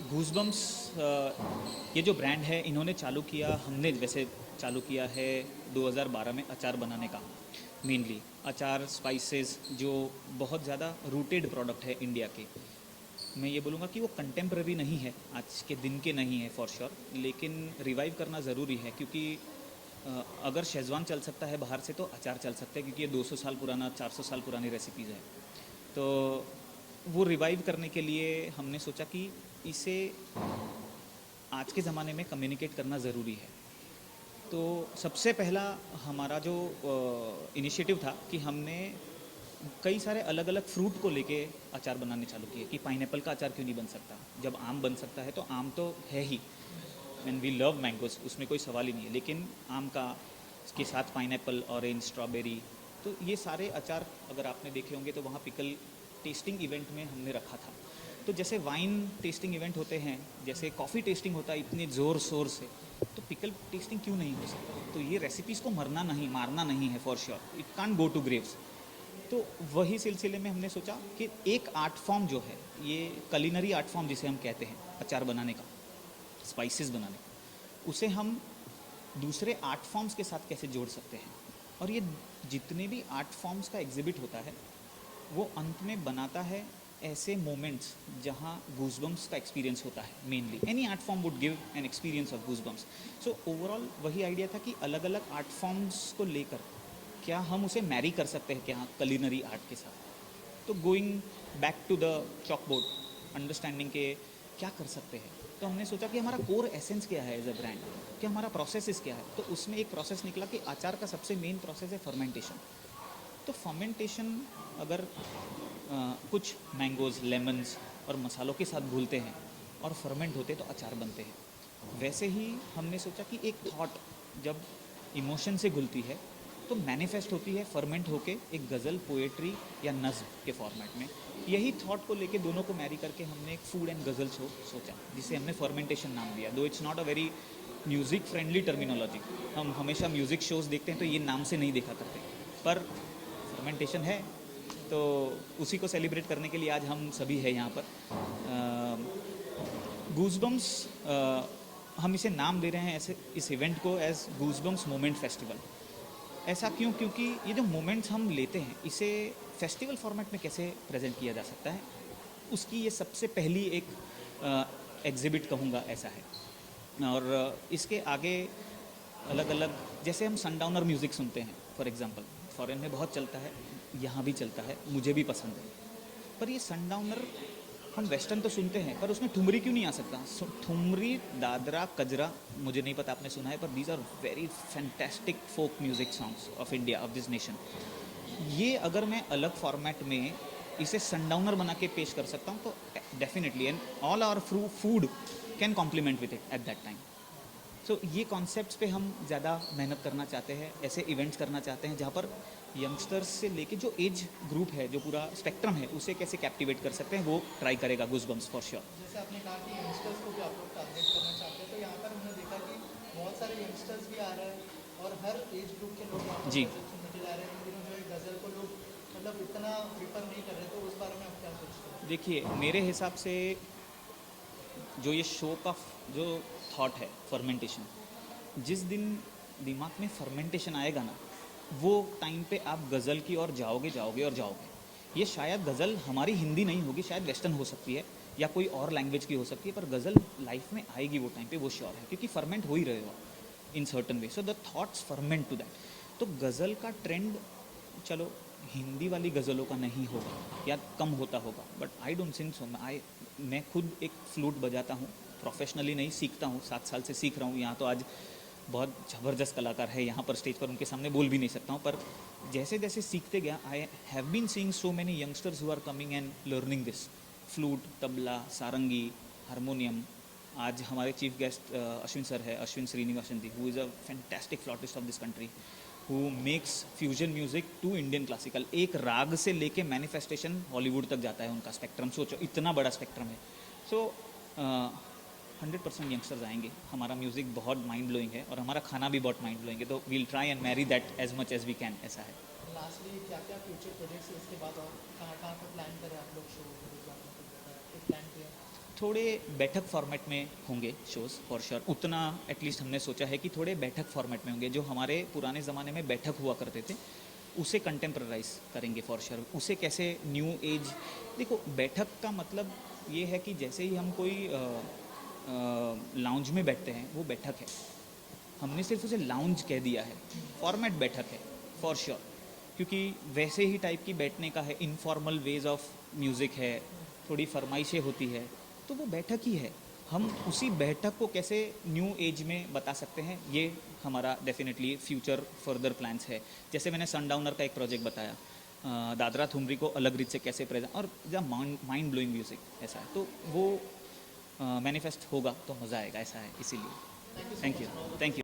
Goosebumps ये जो brand है इन्होंने चालू किया, हमने वैसे चालू किया है 2012 में अचार बनाने का। मेनली अचार स्पाइसेस जो बहुत ज़्यादा रूटेड प्रोडक्ट है इंडिया के। मैं ये बोलूँगा कि वो कंटेम्प्रेरी नहीं है, आज के दिन के नहीं है फॉर श्योर, लेकिन रिवाइव करना ज़रूरी है क्योंकि अगर शेज़वान चल सकता है बाहर से तो अचार चल सकता है, क्योंकि ये 200 साल पुराना 400 साल पुरानी रेसिपीज़ है। तो वो रिवाइव करने के लिए हमने सोचा कि इसे आज के ज़माने में कम्युनिकेट करना ज़रूरी है। तो सबसे पहला हमारा जो इनिशिएटिव था कि हमने कई सारे अलग अलग फ्रूट को लेके अचार बनाने चालू किए कि पाइनएप्पल का अचार क्यों नहीं बन सकता, जब आम बन सकता है तो आम तो है ही, एंड वी लव मैंगोज, उसमें कोई सवाल ही नहीं है, लेकिन आम का के साथ पाइनएप्पल, ऑरेंज, स्ट्रॉबेरी, तो ये सारे अचार अगर आपने देखे होंगे तो वहाँ पिकल टेस्टिंग इवेंट में हमने रखा था। तो जैसे वाइन टेस्टिंग इवेंट होते हैं, जैसे कॉफ़ी टेस्टिंग होता है इतने ज़ोर शोर से, तो पिकल टेस्टिंग क्यों नहीं हो सकता। तो ये रेसिपीज़ को मारना नहीं है for sure, it can't go to graves. तो वही सिलसिले में हमने सोचा कि एक आर्ट फॉर्म जो है, ये कलिनरी आर्ट फॉर्म जिसे हम कहते हैं अचार बनाने का, स्पाइसेस बनाने का, उसे हम दूसरे आर्ट फॉर्म्स के साथ कैसे जोड़ सकते हैं। और ये जितने भी आर्ट फॉर्म्स का एग्जिबिट होता है वो अंत में बनाता है ऐसे मोमेंट्स जहाँ गूजबम्स का एक्सपीरियंस होता है। Mainly any art form would give an experience of goosebumps. So overall वही आइडिया था कि अलग अलग आर्ट फॉर्म्स को लेकर क्या हम उसे मैरी कर सकते हैं क्या कलिनरी आर्ट के साथ। तो going back to the chalkboard, understanding के क्या कर सकते हैं, तो हमने सोचा कि हमारा कोर एसेंस क्या है एज अ ब्रांड, कि हमारा प्रोसेस क्या है। तो उसमें एक प्रोसेस निकला कि अचार का सबसे मेन प्रोसेस है फर्मेंटेशन। तो फर्मेंटेशन अगर कुछ मैंगोज़, लेमन्स और मसालों के साथ घुलते हैं और फर्मेंट होते तो अचार बनते हैं। वैसे ही हमने सोचा कि एक थॉट जब इमोशन से घुलती है तो मैनिफेस्ट होती है फर्मेंट होके एक गज़ल, पोएट्री या नज़्म के फॉर्मेट में। यही थॉट को लेके दोनों को मैरी करके हमने एक फूड एंड गज़ल शो सोचा, जिसे हमने फर्मेंटेशन नाम दिया। दो it's not a very music friendly terminology, हम हमेशा म्यूज़िक शोज़ देखते हैं तो ये नाम से नहीं देखा करते, पर फर्मेंटेशन है तो उसी को सेलिब्रेट करने के लिए आज हम सभी हैं यहाँ पर। गूज़बम्स हम इसे नाम दे रहे हैं ऐसे इस इवेंट को एज गूज़बम्स मोमेंट फेस्टिवल। ऐसा क्यों? क्योंकि ये जो मोमेंट्स हम लेते हैं इसे फेस्टिवल फॉर्मेट में कैसे प्रेजेंट किया जा सकता है, उसकी ये सबसे पहली एक एग्जिबिट कहूँगा ऐसा है। और इसके आगे अलग अलग, जैसे हम सनडाउनर म्यूज़िक सुनते हैं फॉर एग्जांपल, फॉरेन में बहुत चलता है, यहाँ भी चलता है, मुझे भी पसंद है, पर ये सनडाउनर हम वेस्टर्न तो सुनते हैं पर उसमें ठुमरी क्यों नहीं आ सकता। ठुमरी, दादरा, कजरा, मुझे नहीं पता आपने सुना है, पर these are very fantastic folk music songs of India, of this nation. ये अगर मैं अलग फॉर्मेट में इसे सनडाउनर बना के पेश कर सकता हूँ तो definitely and all our food can complement with it at that time. So ये कॉन्सेप्ट्स पे हम ज़्यादा मेहनत करना चाहते हैं, ऐसे इवेंट्स करना चाहते हैं जहाँ पर यंगस्टर्स से लेके जो एज ग्रुप है, जो पूरा स्पेक्ट्रम है, उसे कैसे कैप्टिवेट कर सकते हैं, वो ट्राई करेगा गूज़बम्प्स फॉर श्योर। जैसे आपने कहा कि यंगस्टर्स को भी आप लोग टारगेट करना चाहते हैं, तो यहाँ पर हमने देखा कि बहुत सारे यंगस्टर्स भी आ रहे हैं और हर एज ग्रुप के लोग यहाँ पर जी गज़ल सुनने के लिए आ रहे हैं। इन दिनों जो है गज़ल को लोग मतलब इतना प्रीफर नहीं कर रहे, तो उस बारे में आप क्या सोचते हैं? देखिए, मेरे हिसाब से जो ये शो का जो थॉट है फर्मेंटेशन, जिस दिन दिमाग में फर्मेंटेशन आएगा ना, वो टाइम पे आप गज़ल की ओर जाओगे जाओगे और जाओगे। ये शायद गज़ल हमारी हिंदी नहीं होगी, शायद वेस्टर्न हो सकती है या कोई और लैंग्वेज की हो सकती है, पर गज़ल लाइफ में आएगी वो टाइम पे, वो श्योर है, क्योंकि फर्मेंट हो ही रहे हो in certain way. So the thoughts ferment to that. तो गज़ल का ट्रेंड, चलो हिंदी वाली गज़लों का नहीं होगा या कम होता होगा, but I don't think so. मैं खुद एक फ्लूट बजाता हूँ, प्रोफेशनली नहीं, सीखता हूँ, 7 साल से सीख रहा हूँ। यहाँ तो आज बहुत ज़बरदस्त कलाकार है यहाँ पर स्टेज पर, उनके सामने बोल भी नहीं सकता हूँ, पर जैसे जैसे सीखते गया, I have been seeing so many youngsters who are coming and learning this. Flute, tabla, sarangi, harmonium. आज हमारे चीफ गेस्ट अश्विन सर है, Ashwin Srinivasan ji, who is a fantastic flautist of this country, who makes fusion music to Indian classical. एक राग से लेके manifestation Hollywood तक जाता है उनका स्पेक्ट्रम, सोचो इतना बड़ा स्पेक्ट्रम है। सो 100% यंगस्टर्स आएंगे, हमारा म्यूज़िक बहुत माइंड ब्लोइंग है और हमारा खाना भी बहुत माइंड ब्लोइंग है, तो we'll try and marry that as much as we can, ऐसा है। लास्टली क्या क्या फ्यूचर प्रोजेक्ट्स है इसके बाद, और कहाँ कहाँ पर प्लान करें आप लोग शो, एक प्लान किया? थोड़े बैठक फॉर्मेट में होंगे शोज़ फॉर श्योर, उतना एटलीस्ट हमने सोचा है कि थोड़े बैठक फॉर्मेट में होंगे। जो हमारे पुराने ज़माने में बैठक हुआ करते थे उसे कंटेम्प्रराइज करेंगे फॉर श्योर। उसे कैसे न्यू एज, देखो बैठक का मतलब ये है कि जैसे ही हम कोई लाउंज में बैठते हैं वो बैठक है, हमने सिर्फ उसे लाउंज कह दिया है, फॉर्मेट बैठक है फॉर श्योर। क्योंकि वैसे ही टाइप की बैठने का है, इनफॉर्मल वेज ऑफ म्यूज़िक है, थोड़ी फरमाइशें होती है, तो वो बैठक ही है। हम उसी बैठक को कैसे न्यू एज में बता सकते हैं, ये हमारा डेफिनेटली फ्यूचर फर्दर प्लान्स है। जैसे मैंने सनडाउनर का एक प्रोजेक्ट बताया, दादरा थुमरी को अलग रीत से कैसे प्रेजेंट, और जब माइंड ब्लोइंग म्यूज़िक ऐसा है तो वो मैनिफेस्ट होगा तो मज़ा आएगा, ऐसा है इसीलिए। Thank you so thank you, much. Thank you.